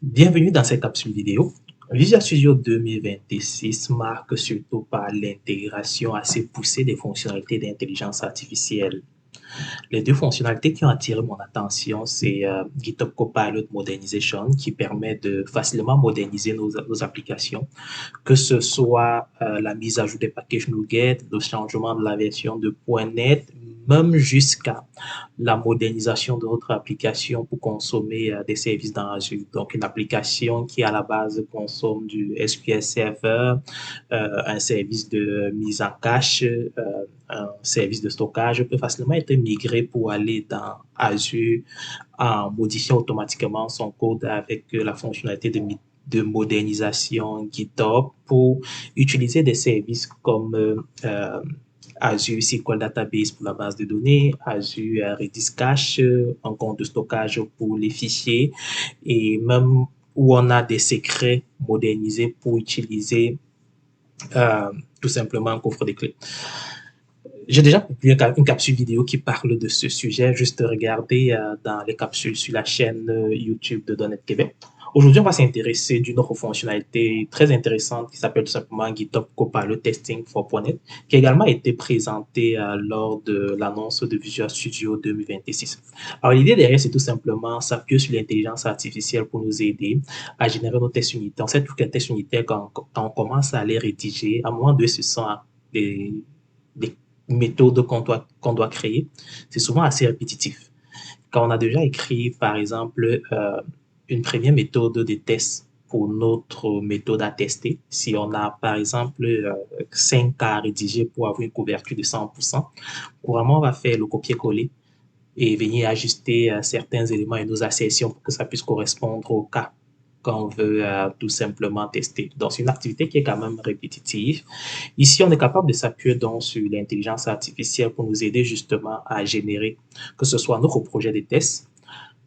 Bienvenue dans cette capsule vidéo. Visual Studio 2026 marque surtout par l'intégration assez poussée des fonctionnalités d'intelligence artificielle. Les deux fonctionnalités qui ont attiré mon attention, c'est GitHub Copilot Modernization qui permet de facilement moderniser nos applications, que ce soit la mise à jour des packages NuGet, le changement de la version de .NET, même jusqu'à la modernisation de notre application pour consommer des services dans Azure. Donc, une application qui, à la base, consomme du SQL Server, un service de mise en cache, un service de stockage peut facilement être migré pour aller dans Azure en modifiant automatiquement son code avec la fonctionnalité de modernisation GitHub pour utiliser des services comme Azure SQL Database pour la base de données, Azure Redis Cache, un compte de stockage pour les fichiers et même où on a des secrets modernisés pour utiliser tout simplement un coffre de clés. J'ai déjà publié une capsule vidéo qui parle de ce sujet. Juste regarder dans les capsules sur la chaîne YouTube de .NET Québec. Aujourd'hui, on va s'intéresser d'une autre fonctionnalité très intéressante qui s'appelle tout simplement GitHub Copilot Testing for .NET, qui a également été présentée lors de l'annonce de Visual Studio 2026. Alors, l'idée derrière, c'est tout simplement s'appuyer sur l'intelligence artificielle pour nous aider à générer nos tests unitaires. On sait que les tests unitaires, quand on commence à les rédiger, à un moment donné, ce sont des méthodes qu'on doit créer, c'est souvent assez répétitif. Quand on a déjà écrit, par exemple, une première méthode de test pour notre méthode à tester, si on a, par exemple, 5 cas à rédiger pour avoir une couverture de 100%, couramment, on va faire le copier-coller et venir ajuster certains éléments et nos assertions pour que ça puisse correspondre au cas qu'on veut tout simplement tester. Donc, c'est une activité qui est quand même répétitive. Ici, on est capable de s'appuyer donc sur l'intelligence artificielle pour nous aider justement à générer, que ce soit notre projet de test,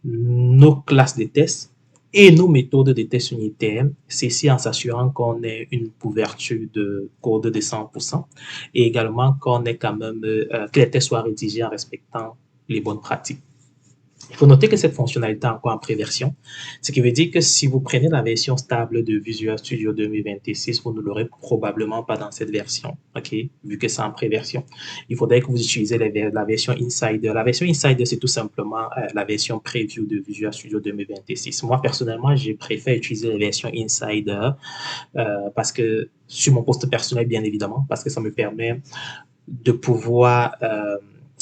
nos classes de tests et nos méthodes de tests unitaires, ceci en s'assurant qu'on ait une couverture de code de 100% et également qu'on ait quand même, que les tests soient rédigés en respectant les bonnes pratiques. Il faut noter que cette fonctionnalité est encore en préversion, ce qui veut dire que si vous prenez la version stable de Visual Studio 2026, vous ne l'aurez probablement pas dans cette version, ok, vu que c'est en préversion. Il faudrait que vous utilisez la version Insider. La version Insider, c'est tout simplement la version preview de Visual Studio 2026. Moi, personnellement, je préfère utiliser la version Insider parce que, sur mon poste personnel, bien évidemment, parce que ça me permet de pouvoir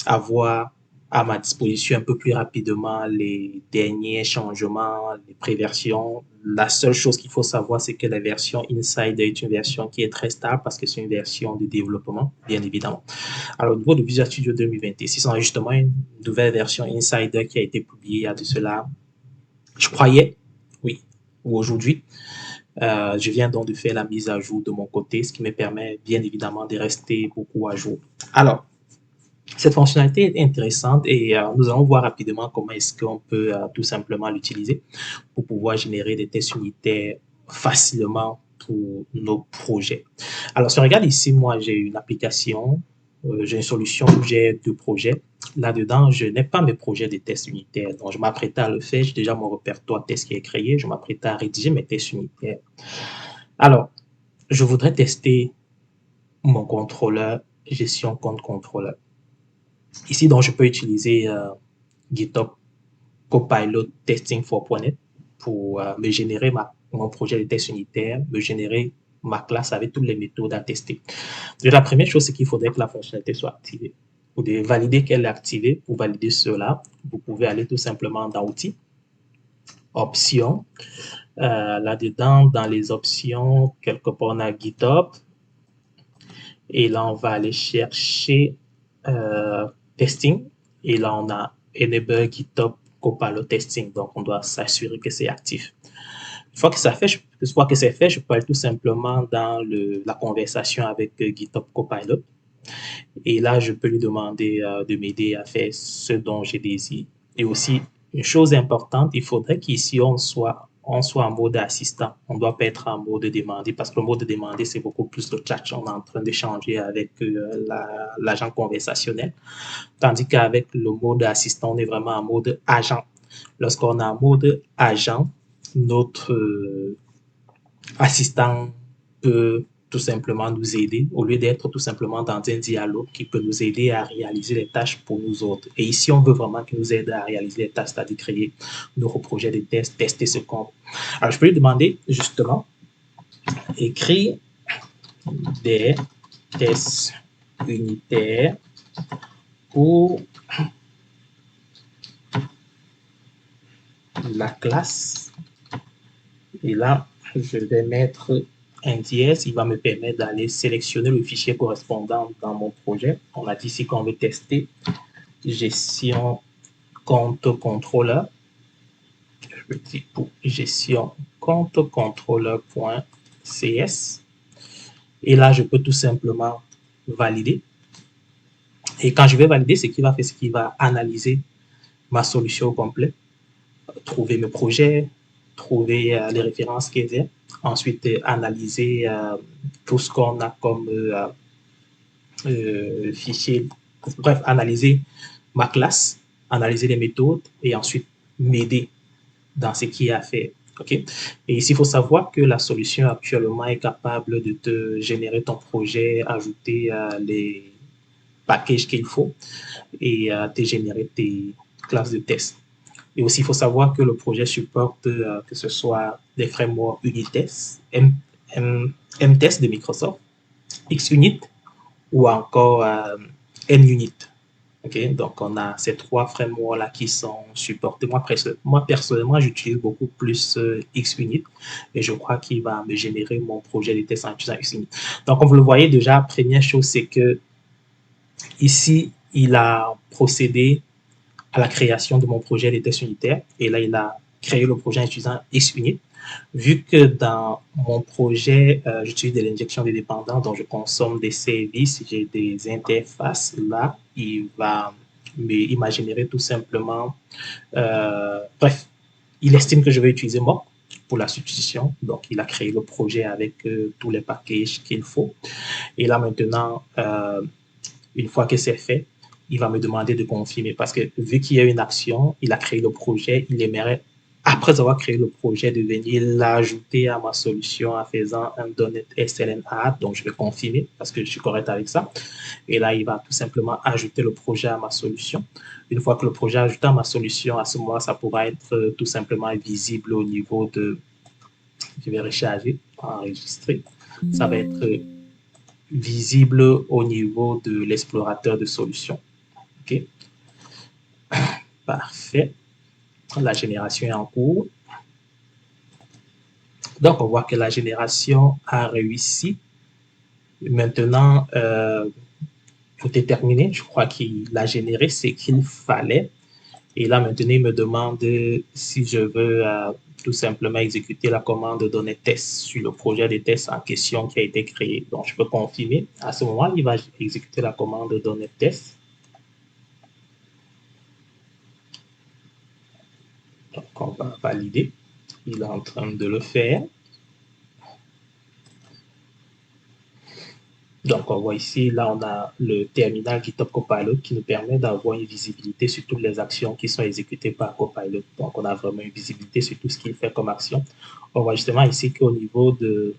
avoir à ma disposition un peu plus rapidement les derniers changements, les préversions. La seule chose qu'il faut savoir, c'est que la version Insider est une version qui est très stable parce que c'est une version de développement, bien évidemment. Alors, au niveau de Visual Studio 2026, on a justement une nouvelle version Insider qui a été publiée il y a de cela, je croyais, oui, ou aujourd'hui. Je viens donc de faire la mise à jour de mon côté, ce qui me permet bien évidemment de rester beaucoup à jour. Alors, cette fonctionnalité est intéressante et nous allons voir rapidement comment est-ce qu'on peut tout simplement l'utiliser pour pouvoir générer des tests unitaires facilement pour nos projets. Alors, si on regarde ici, moi, j'ai une application, j'ai une solution, j'ai deux projets. Là-dedans, je n'ai pas mes projets de tests unitaires. Donc, je m'apprête à le faire. J'ai déjà mon répertoire test qui est créé. Je m'apprête à rédiger mes tests unitaires. Alors, je voudrais tester mon contrôleur, gestion compte contrôleur. Ici, donc, je peux utiliser GitHub Copilot Testing for .NET pour me générer mon projet de test unitaire, me générer ma classe avec toutes les méthodes à tester. Donc, la première chose, c'est qu'il faudrait que la fonctionnalité soit activée. Vous devez valider qu'elle est activée. Pour valider cela, vous pouvez aller tout simplement dans Outils, Options. Là-dedans, dans les options, quelque part, on a GitHub. Et là, on va aller chercher Testing. Et là, on a Enable GitHub Copilot Testing. Donc, on doit s'assurer que c'est actif. Une fois que ça fait, je peux aller tout simplement dans la conversation avec GitHub Copilot. Et là, je peux lui demander de m'aider à faire ce dont j'ai désiré. Et aussi, une chose importante, il faudrait qu'ici, on soit en mode assistant. On ne doit pas être en mode demandé parce que le mode demandé, c'est beaucoup plus le chat. On est en train d'échanger avec l'agent conversationnel. Tandis qu'avec le mode assistant, on est vraiment en mode agent. Lorsqu'on est en mode agent, notre assistant peut tout simplement nous aider au lieu d'être tout simplement dans un dialogue qui peut nous aider à réaliser les tâches pour nous autres. Et ici, on veut vraiment qu'il nous aide à réaliser les tâches, c'est-à-dire créer nos projets de tests, tester ce qu'on... Alors, je peux lui demander justement, écrire des tests unitaires pour la classe. Et là, je vais mettre un dièse. Il va me permettre d'aller sélectionner le fichier correspondant dans mon projet. On a dit ici qu'on veut tester gestion compte contrôleur. Je dis pour gestion compte contrôleur.cs. Et là, je peux tout simplement valider. Et quand je vais valider, ce qu'il va faire, c'est qu'il va analyser ma solution au complet, trouver mes projets, trouver les références qu'il y a, ensuite analyser tout ce qu'on a comme fichier, bref, analyser ma classe, analyser les méthodes et ensuite m'aider dans ce qu'il y a à faire. Okay? Et ici, il faut savoir que la solution actuellement est capable de te générer ton projet, ajouter les packages qu'il faut et te générer tes classes de test. Et aussi, il faut savoir que le projet supporte que ce soit des frameworks Unitest, MTest de Microsoft, XUnit ou encore NUnit. Okay? Donc, on a ces trois frameworks-là qui sont supportés. Moi personnellement, j'utilise beaucoup plus XUnit et je crois qu'il va me générer mon projet de test en utilisant XUnit. Donc, comme vous le voyez déjà, première chose, c'est que ici, il a procédé à la création de mon projet de test unitaire. Et là, il a créé le projet en utilisant XUnit. Vu que dans mon projet, j'utilise de l'injection des dépendants, donc je consomme des services, j'ai des interfaces, là, il m'a généré tout simplement, bref, il estime que je vais utiliser Mock pour la substitution. Donc, il a créé le projet avec tous les packages qu'il faut. Et là, maintenant, une fois que c'est fait, il va me demander de confirmer parce que vu qu'il y a une action, il a créé le projet, il aimerait, après avoir créé le projet, de venir l'ajouter à ma solution en faisant un .NET SLN add. Donc, je vais confirmer parce que je suis correct avec ça. Et là, il va tout simplement ajouter le projet à ma solution. Une fois que le projet est ajouté à ma solution, à ce moment, ça pourra être tout simplement visible au niveau de... Je vais recharger, enregistrer. Ça va être visible au niveau de l'explorateur de solutions. OK. Parfait. La génération est en cours. Donc, on voit que la génération a réussi. Maintenant, tout est terminé. Je crois qu'il a généré ce qu'il fallait. Et là, maintenant, il me demande si je veux tout simplement exécuter la commande donner test sur le projet de test en question qui a été créé. Donc, je peux confirmer. À ce moment, il va exécuter la commande donner test. Donc, on va valider. Il est en train de le faire. Donc, on voit ici, là, on a le terminal GitHub Copilot qui nous permet d'avoir une visibilité sur toutes les actions qui sont exécutées par Copilot. Donc, on a vraiment une visibilité sur tout ce qu'il fait comme action. On voit justement ici qu'au niveau de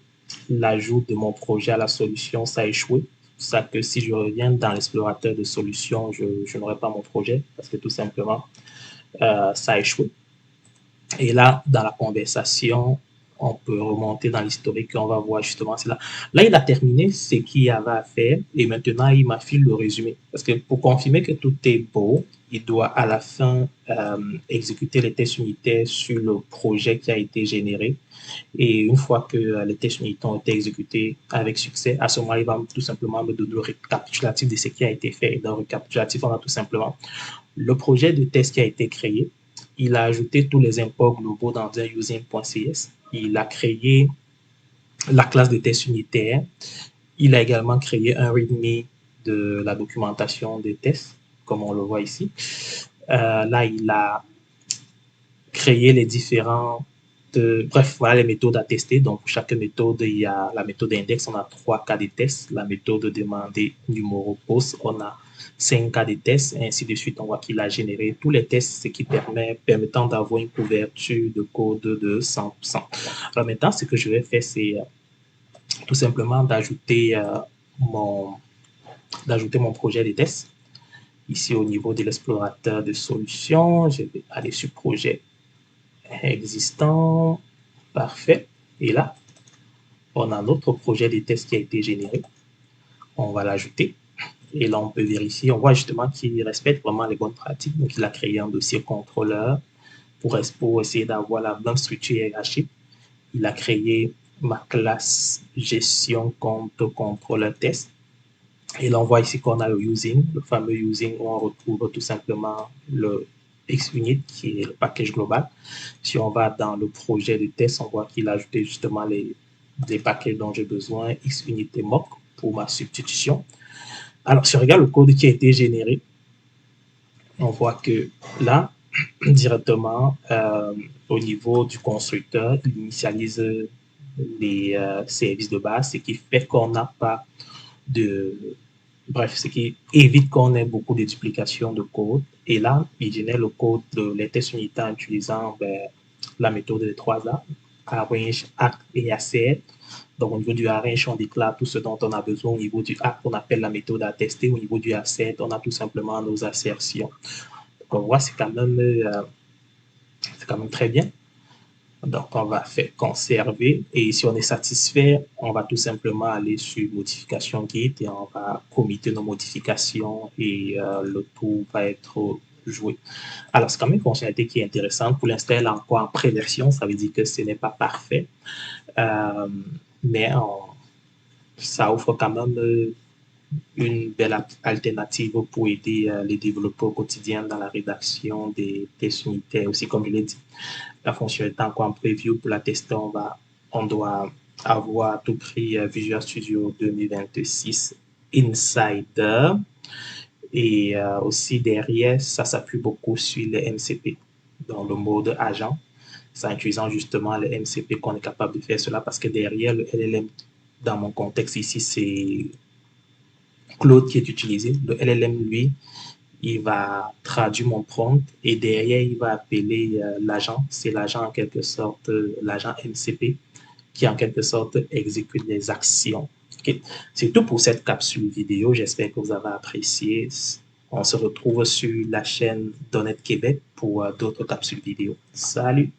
l'ajout de mon projet à la solution, ça a échoué. C'est ça que si je reviens dans l'explorateur de solutions, je n'aurai pas mon projet parce que tout simplement, ça a échoué. Et là, dans la conversation, on peut remonter dans l'historique et on va voir justement cela. Là, il a terminé ce qu'il avait à faire et maintenant, il m'a fait le résumé. Parce que pour confirmer que tout est beau, il doit à la fin exécuter les tests unitaires sur le projet qui a été généré. Et une fois que les tests unitaires ont été exécutés avec succès, à ce moment, il va tout simplement me donner le récapitulatif de ce qui a été fait. Et dans le récapitulatif, on a tout simplement le projet de test qui a été créé. Il a ajouté tous les imports globaux dans un using.cs. Il a créé la classe de test unitaire. Il a également créé un README de la documentation des tests, comme on le voit ici. Là, il a créé les différents bref, voilà les méthodes à tester. Donc, pour chaque méthode, il y a la méthode index, on a 3 cas de test. La méthode demander numéro post, on a 5 cas de test, et ainsi de suite. On voit qu'il a généré tous les tests, ce qui permettant d'avoir une couverture de code de 100%. Alors maintenant, ce que je vais faire, c'est tout simplement d'ajouter mon projet de test. Ici, au niveau de l'explorateur de solutions, je vais aller sur projet existant. Parfait. Et là, on a notre projet de test qui a été généré. On va l'ajouter. Et là, on peut vérifier. On voit justement qu'il respecte vraiment les bonnes pratiques. Donc, il a créé un dossier contrôleur pour essayer d'avoir la bonne structure hiérarchique. Il a créé ma classe gestion compte contrôleur test. Et là, on voit ici qu'on a le using, le fameux using où on retrouve tout simplement le XUnit qui est le package global. Si on va dans le projet de test, on voit qu'il a ajouté justement les paquets dont j'ai besoin, XUnit et mock pour ma substitution. Alors, si on regarde le code qui a été généré, on voit que là, directement, au niveau du constructeur, il initialise les services de base, ce qui fait qu'on n'a pas de... Bref, ce qui évite qu'on ait beaucoup de duplications de code. Et là, il génère le code de les tests unitaires en utilisant la méthode des 3A, arrange, act et assert. Donc, au niveau du arrange, on déclare tout ce dont on a besoin. Au niveau du act, on appelle la méthode à tester. Au niveau du assert, on a tout simplement nos assertions. Donc, on voit, c'est quand même très bien. Donc, on va faire conserver et si on est satisfait, on va tout simplement aller sur modification Git et on va committer nos modifications et le tout va être joué. Alors, c'est quand même une fonctionnalité qui est intéressante. Pour l'instant, elle est encore en pré-version, ça veut dire que ce n'est pas parfait, mais ça offre quand même une belle alternative pour aider les développeurs au quotidien dans la rédaction des tests unitaires. Aussi, comme je l'ai dit, la fonctionnalité encore en preview pour la tester, on doit avoir à tout prix Visual Studio 2026 Insider. Et aussi derrière, ça s'appuie beaucoup sur les MCP dans le mode agent. C'est en utilisant justement les MCP qu'on est capable de faire cela parce que derrière le LLM, dans mon contexte ici, c'est Claude qui est utilisé. Le LLM, lui, il va traduire mon prompt et derrière, il va appeler l'agent. C'est l'agent en quelque sorte, l'agent MCP qui en quelque sorte exécute les actions. Okay. C'est tout pour cette capsule vidéo. J'espère que vous avez apprécié. On se retrouve sur la chaîne Donnet Québec pour d'autres capsules vidéo. Salut!